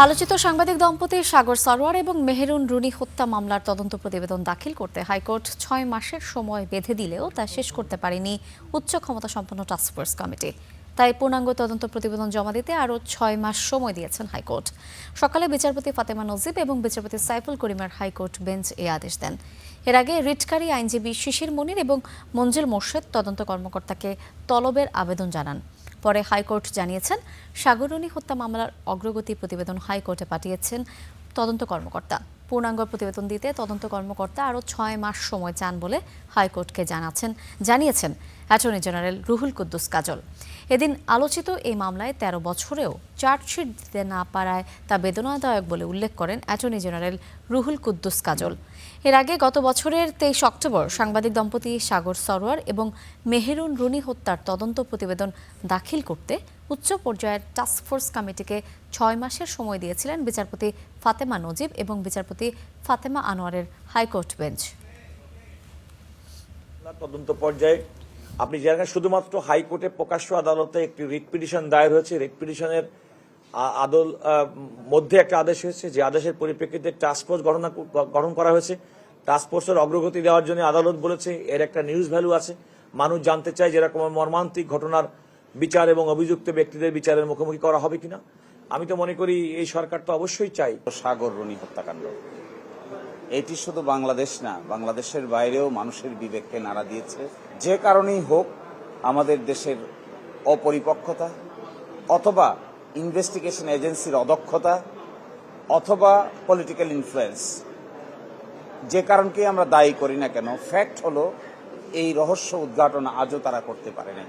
আলোচিত সাংবাদিক দম্পতি সাগর সরোয়ার এবং মেহেরুন রুনি হত্যা মামলার তদন্ত প্রতিবেদন দাখিল করতে হাইকোর্ট 6 মাসের সময় বেঁধে দিলেও তা শেষ করতে পারেনি উচ্চ ক্ষমতাসম্পন্ন টাস্কফোর্স কমিটি। তাই পূর্ণাঙ্গ তদন্ত প্রতিবেদন জমা দিতে আরও 6 মাস সময় দিয়েছেন হাইকোর্ট। সকালে বিচারপতি ফাতেমা নজিব এবং বিচারপতি সাইফুল করিমের হাইকোর্ট বেঞ্চ এই আদেশ দেন। এর আগে রিটকারী আইনজীবী শিশির মনির এবং মঞ্জুল মোর্শেদ তদন্ত কর্মকর্তাকে তলবের আবেদন জানান। পরে হাইকোর্ট জানিয়েছেন, সাগর রুনি হত্যা মামলার অগ্রগতি প্রতিবেদন হাইকোর্টে পাঠিয়েছেন তদন্ত কর্মকর্তা। পূর্ণাঙ্গ প্রতিবেদন দিতে তদন্ত কর্মকর্তা আরও 6 মাস সময় চান বলে হাইকোর্টকে জানিয়েছেন অ্যাটর্নি জেনারেল রুহুল কুদ্দুস কাজল। এদিন আলোচিত এই মামলায় 13 বছরেও চার্জশিট দিতে না পারায় তা বেদনাদায়ক বলে উল্লেখ করেন অ্যাটর্নি জেনারেল রুহুল কুদ্দুস কাজল। এর আগে গত বছরের 23 অক্টোবর সাংবাদিক দম্পতি সাগর সরোয়ার এবং মেহেরুন রুনি হত্যার তদন্ত প্রতিবেদন দাখিল করতে উচ্চ পর্যায়ের টাস্কফোর্স কমিটিকে 6 মাসের সময় দিয়েছিলেন বিচারপতি ফাতেমা নজিব এবং বিচারপতি ফাতেমা আনোয়ারের হাইকোর্ট বেঞ্চ। তদন্ত পর্যায়ে আপনি জানেন, শুধুমাত্র হাইকোর্টে প্রকাশ্য আদালতে একটি রিট পিটিশন দায়ের হয়েছে। রিট পিটিশনের মধ্যে একটা আদেশ হয়েছে, যে আদেশের পরিপ্রেক্ষিতে টাস্কফোর্স গঠন করা হয়েছে। টাস্কফোর্সের অগ্রগতি দেওয়ার জন্য আদালত বলেছে এর একটা নিউজ ভ্যালু আছে। মানুষ জানতে চায় যেরকম মর্মান্তিক ঘটনার বিচার এবং অভিযুক্ত ব্যক্তিদের বিচারের মুখোমুখি করা হবে কিনা। আমি তো মনে করি এই সরকার তো অবশ্যই চাই। সাগর রুনি হত্যাকাণ্ড এটি শুধু বাংলাদেশ না, বাংলাদেশের বাইরেও মানুষের বিবেককে নাড়া দিয়েছে। যে কারণেই হোক, আমাদের দেশের অপরিপক্কতা অথবা ইনভেস্টিগেশন এজেন্সির অদক্ষতা অথবা পলিটিক্যাল ইনফ্লুয়েন্স, যে কারণকে আমরা দায়ী করি না কেন, ফ্যাক্ট হলো এই রহস্য উদ্ঘাটন আজও তারা করতে পারে না।